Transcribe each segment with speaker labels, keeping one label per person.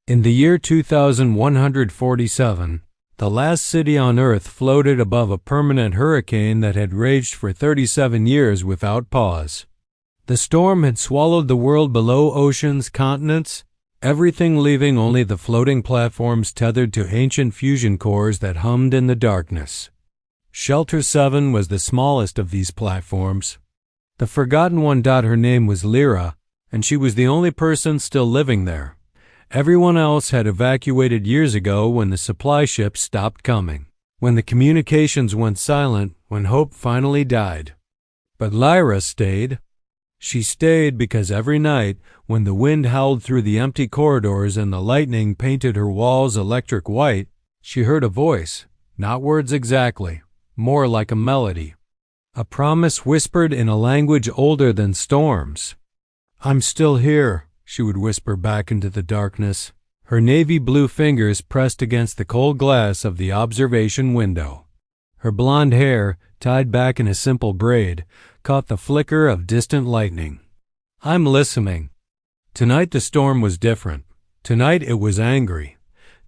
Speaker 1: In the year 2147, the last city on Earth floated above a permanent hurricane that had raged for 37 years without pause. The storm had swallowed the world below, oceans, continents, everything, leaving only the floating platforms tethered to ancient fusion cores that hummed in the darkness. Shelter 7 was the smallest of these platforms. The forgotten one. Her name was Lyra, and she was the only person still living there. Everyone else had evacuated years ago when the supply ships stopped coming, when the communications went silent, when hope finally died. But Lyra stayed. She stayed because every night, when the wind howled through the empty corridors and the lightning painted her walls electric white, she heard a voice, not words exactly, more like a melody. A promise whispered in a language older than storms. "I'm still here," she would whisper back into the darkness, her navy blue fingers pressed against the cold glass of the observation window. Her blonde hair, tied back in a simple braid, caught the flicker of distant lightning. "I'm listening." Tonight the storm was different. Tonight it was angry.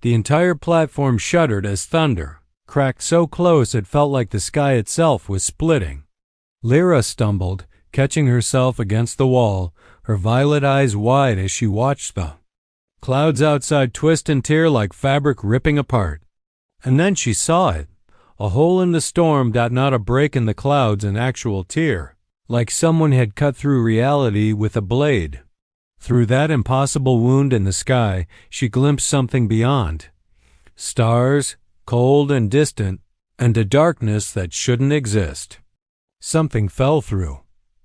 Speaker 1: The entire platform shuddered as thunder, cracked so close it felt like the sky itself was splitting. Lyra stumbled, catching herself against the wall, her violet eyes wide as she watched the clouds outside twist and tear like fabric ripping apart. And then she saw it, a hole in the storm. Not a break in the clouds, an actual tear, like someone had cut through reality with a blade. Through that impossible wound in the sky, she glimpsed something beyond. Stars, cold and distant, and a darkness that shouldn't exist. Something fell through.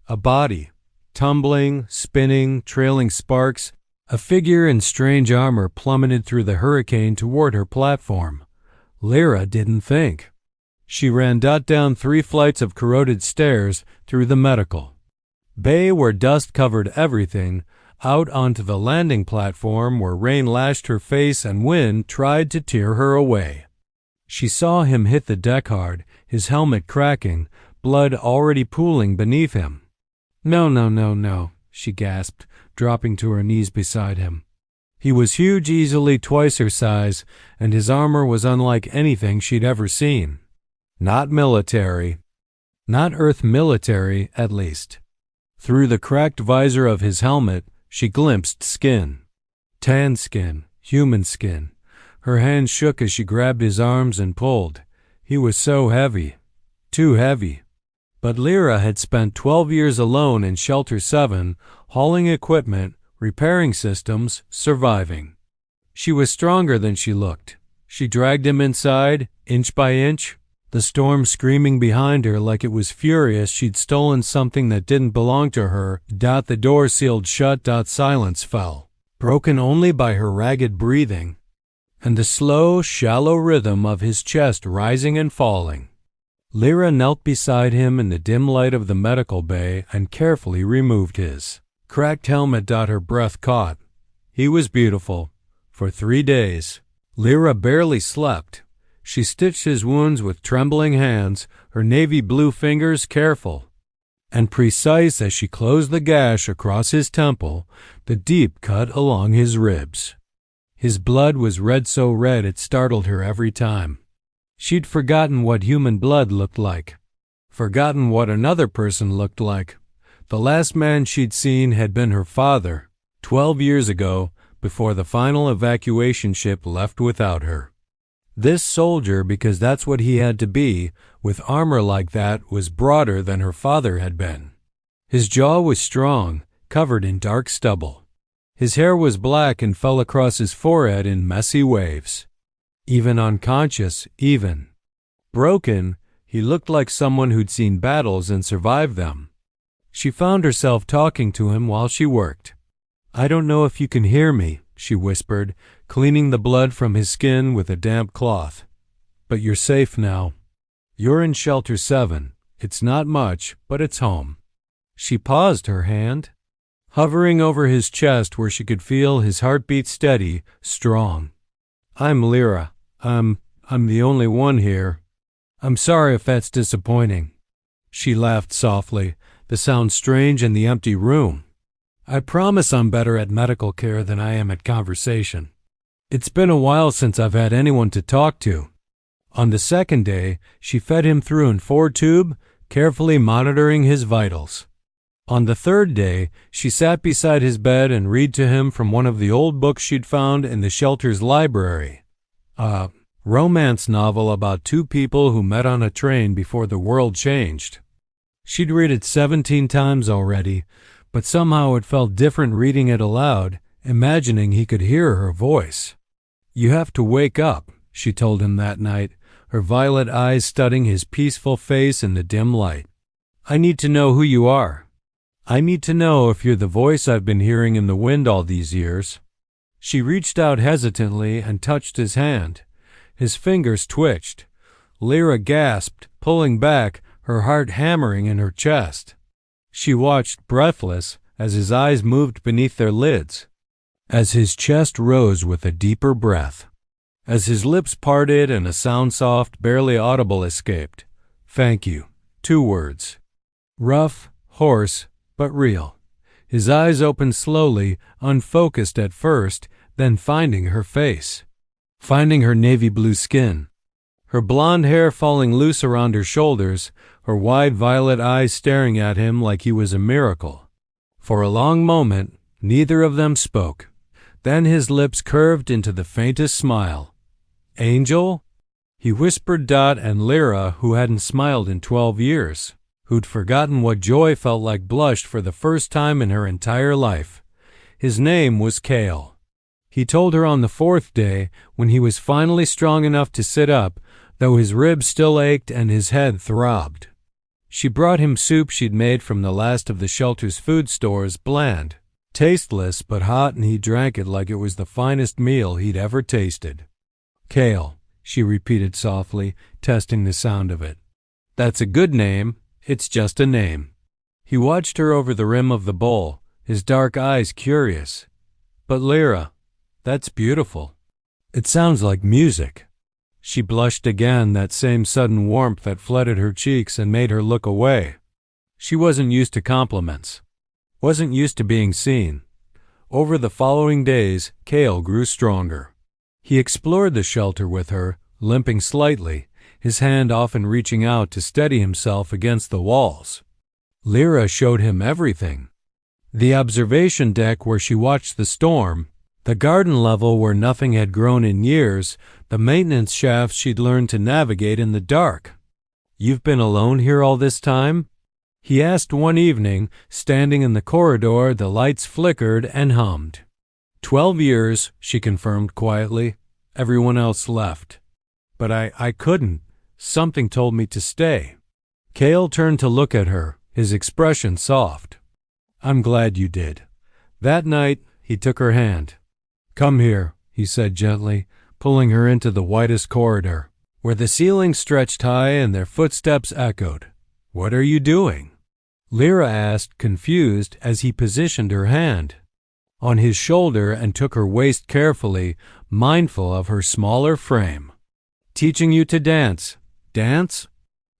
Speaker 1: A body. Tumbling, spinning, trailing sparks, a figure in strange armor plummeted through the hurricane toward her platform. Lyra didn't think. She ran down 3 flights of corroded stairs through the medical bay where dust covered everything, out onto the landing platform where rain lashed her face and wind tried to tear her away. She saw him hit the deck hard, his helmet cracking, blood already pooling beneath him. No, she gasped, dropping to her knees beside him. He was huge, easily twice her size, and his armor was unlike anything she'd ever seen. Not military. Not Earth military, at least. Through the cracked visor of his helmet, she glimpsed skin. Tan skin, human skin. Her hands shook as she grabbed his arms and pulled. He was so heavy. Too heavy. But Lyra had spent 12 years alone in Shelter 7, hauling equipment, repairing systems, surviving. She was stronger than she looked. She dragged him inside, inch by inch, the storm screaming behind her like it was furious she'd stolen something that didn't belong to her. The door sealed shut. Silence fell, broken only by her ragged breathing and the slow, shallow rhythm of his chest rising and falling. Lyra knelt beside him in the dim light of the medical bay and carefully removed his cracked helmet. Her breath caught. He was beautiful. For 3 days, Lyra barely slept. She stitched his wounds with trembling hands, her navy blue fingers careful and precise as she closed the gash across his temple, the deep cut along his ribs. His blood was red, so red it startled her every time. She'd forgotten what human blood looked like, forgotten what another person looked like. The last man she'd seen had been her father, 12 years ago, before the final evacuation ship left without her. This soldier, because that's what he had to be, with armor like that, was broader than her father had been. His jaw was strong, covered in dark stubble. His hair was black and fell across his forehead in messy waves. Even unconscious, even broken, he looked like someone who'd seen battles and survived them. She found herself talking to him while she worked. "I don't know if you can hear me," she whispered, cleaning the blood from his skin with a damp cloth. "But you're safe now. You're in Shelter 7. It's not much, but it's home." She paused, her hand hovering over his chest where she could feel his heartbeat steady, strong. "I'm Lyra. I'm the only one here. I'm sorry if that's disappointing." She laughed softly, the sound strange in the empty room. "I promise I'm better at medical care than I am at conversation." It's been a while since I've had anyone to talk to. On the second day, she fed him through an 4-tube, carefully monitoring his vitals. On the third day, she sat beside his bed and read to him from one of the old books she'd found in the shelter's library. A romance novel about two people who met on a train before the world changed. She'd read it 17 times already, but somehow it felt different reading it aloud, imagining he could hear her voice. "You have to wake up," she told him that night, her violet eyes studying his peaceful face in the dim light. "I need to know who you are. I need to know if you're the voice I've been hearing in the wind all these years." She reached out hesitantly and touched his hand. His fingers twitched. Lyra gasped, pulling back, her heart hammering in her chest. She watched, breathless, as his eyes moved beneath their lids, as his chest rose with a deeper breath, as his lips parted and a sound soft, barely audible escaped. "Thank you." 2 words. Rough, hoarse, but real. His eyes opened slowly, unfocused at first, then finding her face. Finding her navy blue skin. Her blonde hair falling loose around her shoulders, her wide violet eyes staring at him like he was a miracle. For a long moment, neither of them spoke. Then his lips curved into the faintest smile. "Angel?" He whispered Dot and Lyra, who hadn't smiled in 12 years, who'd forgotten what joy felt like, blushed for the first time in her entire life. His name was Cale. He told her on the 4th day, when he was finally strong enough to sit up, though his ribs still ached and his head throbbed. She brought him soup she'd made from the last of the shelter's food stores, bland, tasteless but hot, and he drank it like it was the finest meal he'd ever tasted. "Cale," she repeated softly, testing the sound of it. "That's a good name. It's just a name." He watched her over the rim of the bowl, his dark eyes curious. "But Lyra, that's beautiful. It sounds like music." She blushed again, that same sudden warmth that flooded her cheeks and made her look away. She wasn't used to compliments. Wasn't used to being seen. Over the following days, Cale grew stronger. He explored the shelter with her, limping slightly, his hand often reaching out to steady himself against the walls. Lyra showed him everything. The observation deck where she watched the storm, the garden level where nothing had grown in years, the maintenance shafts she'd learned to navigate in the dark. "You've been alone here all this time?" he asked one evening, standing in the corridor. The lights flickered and hummed. 12 years, she confirmed quietly. "Everyone else left. But I couldn't. Something told me to stay." Cale turned to look at her, his expression soft. "I'm glad you did." That night, he took her hand. "Come here," he said gently, pulling her into the widest corridor, where the ceiling stretched high and their footsteps echoed. "What are you doing?" Lyra asked, confused, as he positioned her hand on his shoulder and took her waist carefully, mindful of her smaller frame. "Teaching you to dance." "Dance?"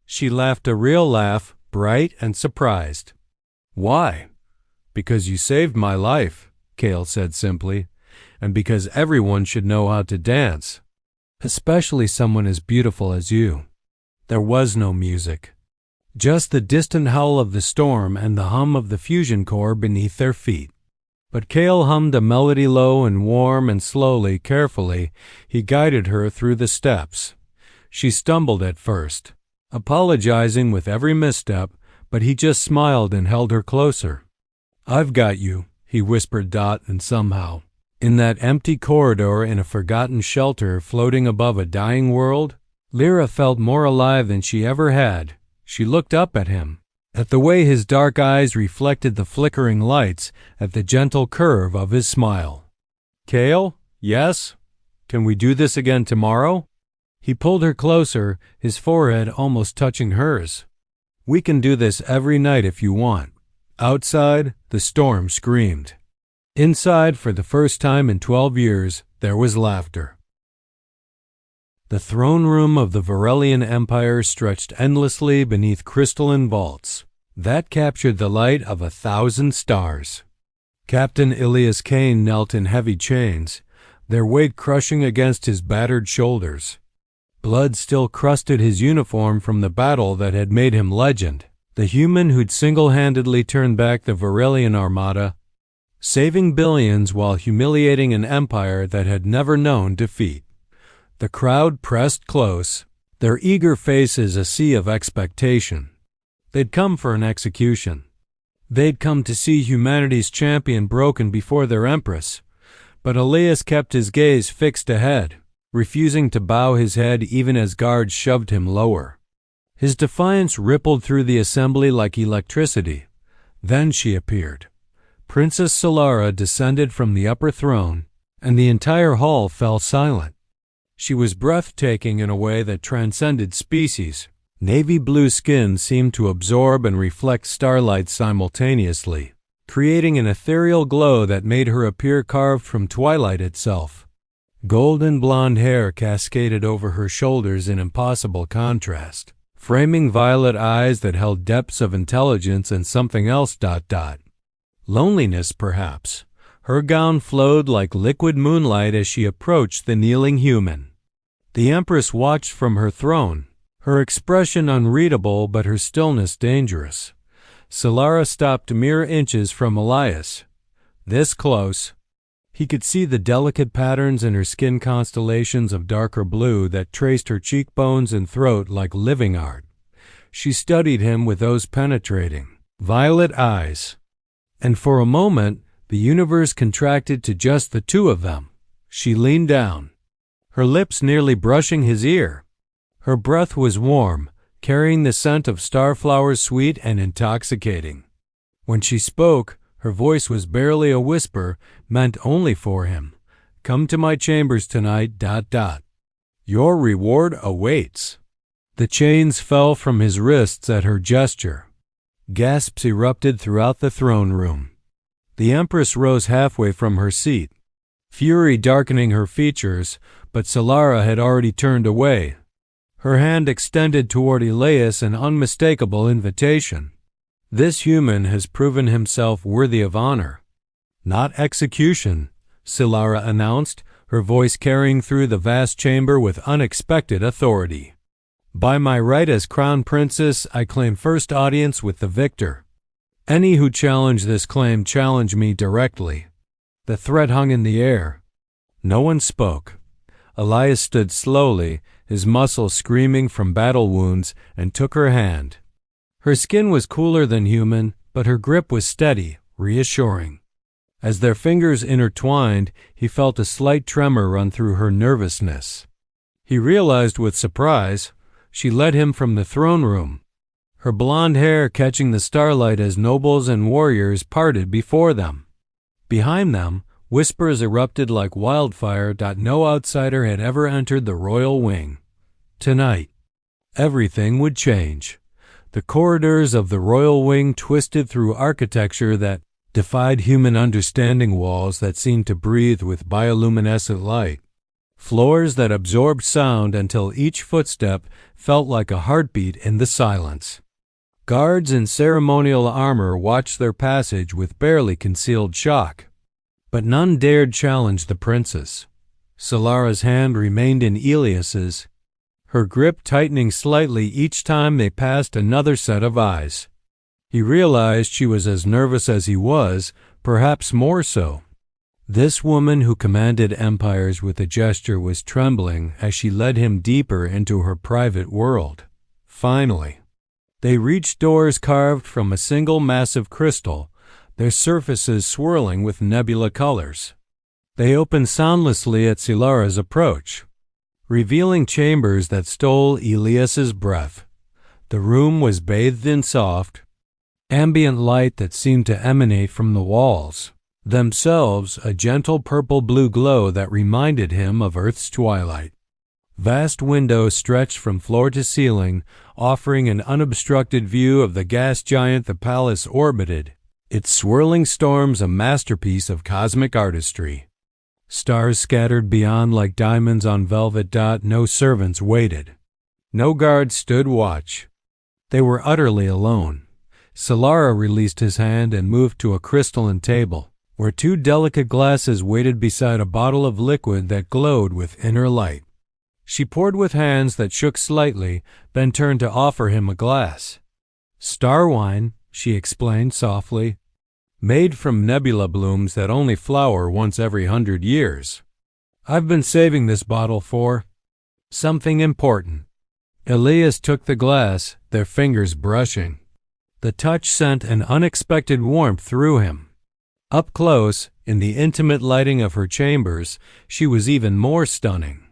Speaker 1: She laughed a real laugh, bright and surprised. "Why?" "Because you saved my life," Cale said simply, "and because everyone should know how to dance, especially someone as beautiful as you." There was no music. Just the distant howl of the storm and the hum of the fusion core beneath their feet. But Cale hummed a melody low and warm, and slowly, carefully, he guided her through the steps. She stumbled at first, apologizing with every misstep, but he just smiled and held her closer. "I've got you," he whispered Dot, and somehow, in that empty corridor in a forgotten shelter floating above a dying world, Lyra felt more alive than she ever had. She looked up at him, at the way his dark eyes reflected the flickering lights, at the gentle curve of his smile. "Cale, yes? Can we do this again tomorrow?" He pulled her closer, his forehead almost touching hers. "We can do this every night if you want." Outside, the storm screamed. Inside, for the first time in 12 years, there was laughter. The throne room of the Varelian Empire stretched endlessly beneath crystalline vaults that captured the light of 1,000 stars. Captain Ilias Kane knelt in heavy chains, their weight crushing against his battered shoulders. Blood still crusted his uniform from the battle that had made him legend, the human who'd single-handedly turned back the Varelian armada, saving billions while humiliating an empire that had never known defeat. The crowd pressed close, their eager faces a sea of expectation. They'd come for an execution. They'd come to see humanity's champion broken before their empress. But Elias kept his gaze fixed ahead, refusing to bow his head even as guards shoved him lower. His defiance rippled through the assembly like electricity. Then she appeared. Princess Solara descended from the upper throne, and the entire hall fell silent. She was breathtaking in a way that transcended species. Navy blue skin seemed to absorb and reflect starlight simultaneously, creating an ethereal glow that made her appear carved from twilight itself. Golden blonde hair cascaded over her shoulders in impossible contrast, framing violet eyes that held depths of intelligence and something else. Loneliness, perhaps. Her gown flowed like liquid moonlight as she approached the kneeling human. The Empress watched from her throne, her expression unreadable but her stillness dangerous. Solara stopped mere inches from Elias. This close, he could see the delicate patterns in her skin, constellations of darker blue that traced her cheekbones and throat like living art. She studied him with those penetrating, violet eyes. And for a moment, the universe contracted to just the two of them. She leaned down, her lips nearly brushing his ear. Her breath was warm, carrying the scent of starflowers, sweet and intoxicating. When she spoke, her voice was barely a whisper, meant only for him. "Come to my chambers tonight. Your reward awaits." The chains fell from his wrists at her gesture. Gasps erupted throughout the throne room. The Empress rose halfway from her seat, fury darkening her features, but Solara had already turned away. Her hand extended toward Elias, an unmistakable invitation. "This human has proven himself worthy of honor, not execution," Solara announced, her voice carrying through the vast chamber with unexpected authority. "By my right as Crown Princess, I claim first audience with the victor. Any who challenge this claim challenge me directly." The threat hung in the air. No one spoke. Elias stood slowly, his muscles screaming from battle wounds, and took her hand. Her skin was cooler than human, but her grip was steady, reassuring. As their fingers intertwined, he felt a slight tremor run through her nervousness. He realized with surprise, she led him from the throne room, her blonde hair catching the starlight as nobles and warriors parted before them. Behind them, whispers erupted like wildfire. No outsider had ever entered the royal wing. Tonight, everything would change. The corridors of the royal wing twisted through architecture that defied human understanding, walls that seemed to breathe with bioluminescent light, floors that absorbed sound until each footstep felt like a heartbeat in the silence. Guards in ceremonial armor watched their passage with barely concealed shock. But none dared challenge the princess. Solara's hand remained in Elias's, her grip tightening slightly each time they passed another set of eyes. He realized she was as nervous as he was, perhaps more so. This woman who commanded empires with a gesture was trembling as she led him deeper into her private world. Finally, they reached doors carved from a single massive crystal, their surfaces swirling with nebula colors. They opened soundlessly at Solara's approach, revealing chambers that stole Elias's breath. The room was bathed in soft, ambient light that seemed to emanate from the walls, themselves a gentle purple-blue glow that reminded him of Earth's twilight. Vast windows stretched from floor to ceiling, offering an unobstructed view of the gas giant the palace orbited, its swirling storms a masterpiece of cosmic artistry. Stars scattered beyond like diamonds on velvet. No servants waited. No guards stood watch. They were utterly alone. Solara released his hand and moved to a crystalline table, where two delicate glasses waited beside a bottle of liquid that glowed with inner light. She poured with hands that shook slightly, then turned to offer him a glass. "Star wine," she explained softly, "made from nebula blooms that only flower once every 100 years. I've been saving this bottle for something important." Elias took the glass, their fingers brushing. The touch sent an unexpected warmth through him. Up close, in the intimate lighting of her chambers, she was even more stunning.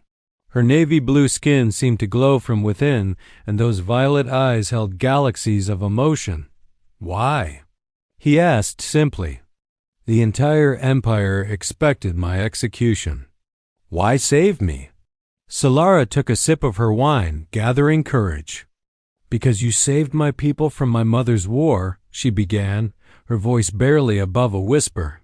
Speaker 1: Her navy blue skin seemed to glow from within, and those violet eyes held galaxies of emotion. "Why?" he asked simply. "The entire empire expected my execution. Why save me?" Solara took a sip of her wine, gathering courage. "Because you saved my people from my mother's war," she began, her voice barely above a whisper.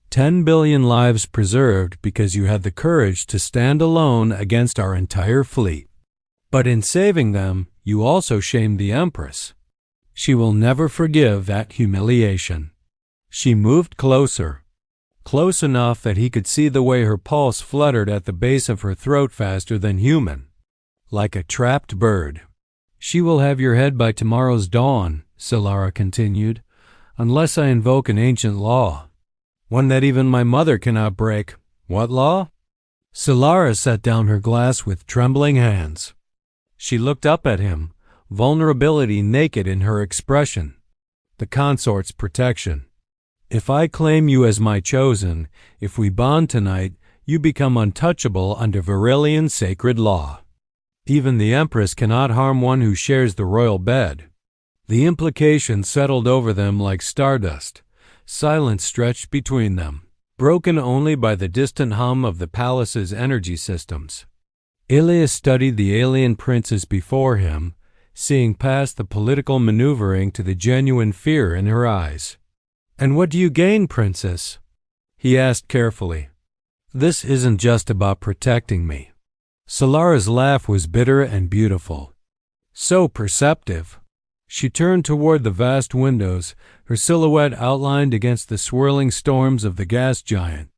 Speaker 1: 10 billion lives preserved because you had the courage to stand alone against our entire fleet. But in saving them, you also shamed the Empress. She will never forgive that humiliation." She moved closer, close enough that he could see the way her pulse fluttered at the base of her throat faster than human, like a trapped bird. "She will have your head by tomorrow's dawn," Solara continued, "unless I invoke an ancient law. One that even my mother cannot break." "What law?" Solara set down her glass with trembling hands. She looked up at him, vulnerability naked in her expression. "The consort's protection. If I claim you as my chosen, if we bond tonight, you become untouchable under Virilian sacred law. Even the Empress cannot harm one who shares the royal bed." The implication settled over them like stardust. Silence stretched between them, broken only by the distant hum of the palace's energy systems. Elias studied the alien princes before him, seeing past the political maneuvering to the genuine fear in her eyes. "And what do you gain, Princess?" he asked carefully. "This isn't just about protecting me." Solara's laugh was bitter and beautiful, so perceptive. She turned toward the vast windows, her silhouette outlined against the swirling storms of the gas giant.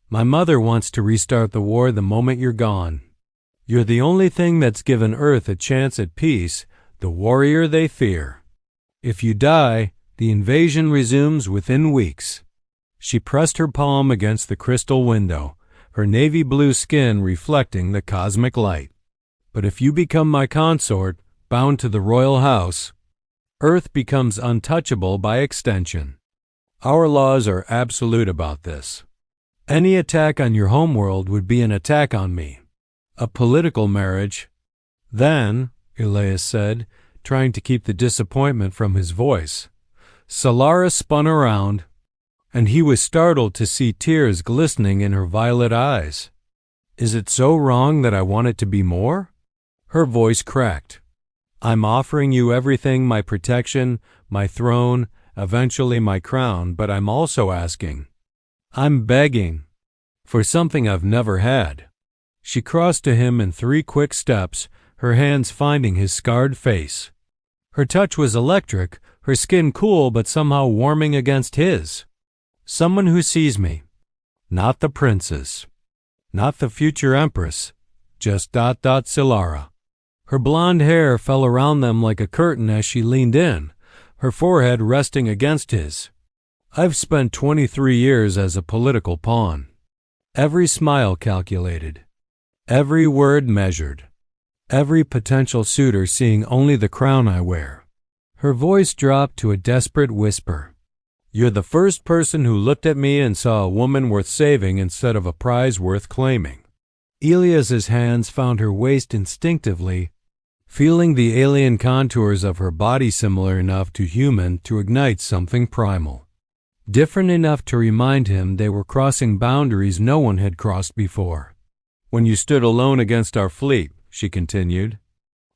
Speaker 1: "My mother wants to restart the war the moment you're gone. You're the only thing that's given Earth a chance at peace, the warrior they fear. If you die, the invasion resumes within weeks." She pressed her palm against the crystal window, her navy blue skin reflecting the cosmic light. "But if you become my consort, bound to the royal house, Earth becomes untouchable by extension. Our laws are absolute about this. Any attack on your homeworld would be an attack on me. A political marriage." "Then," Elias said, trying to keep the disappointment from his voice. Solara spun around, and he was startled to see tears glistening in her violet eyes. "Is it so wrong that I want it to be more?" Her voice cracked. "I'm offering you everything, my protection, my throne, eventually my crown, but I'm also asking. I'm begging for something I've never had." She crossed to him in 3 quick steps, her hands finding his scarred face. Her touch was electric, her skin cool but somehow warming against his. "Someone who sees me. Not the princess. Not the future empress. Just ... Solara." Her blonde hair fell around them like a curtain as she leaned in, her forehead resting against his. "I've spent 23 years as a political pawn. Every smile calculated. Every word measured. Every potential suitor seeing only the crown I wear." Her voice dropped to a desperate whisper. "You're the first person who looked at me and saw a woman worth saving instead of a prize worth claiming." Elias's hands found her waist instinctively, feeling the alien contours of her body similar enough to human to ignite something primal. Different enough to remind him they were crossing boundaries no one had crossed before. "When you stood alone against our fleet," she continued,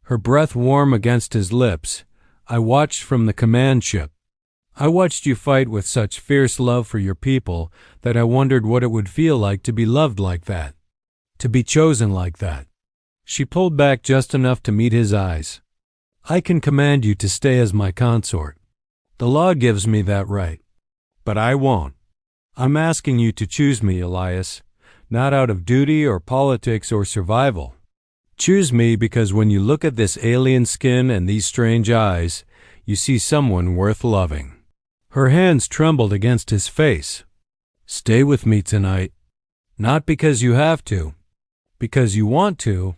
Speaker 1: her breath warm against his lips, "I watched from the command ship. I watched you fight with such fierce love for your people that I wondered what it would feel like to be loved like that, to be chosen like that." She pulled back just enough to meet his eyes. "I can command you to stay as my consort. The law gives me that right. But I won't. I'm asking you to choose me, Elias, not out of duty or politics or survival. Choose me because when you look at this alien skin and these strange eyes, you see someone worth loving." Her hands trembled against his face. "Stay with me tonight. Not because you have to, because you want to,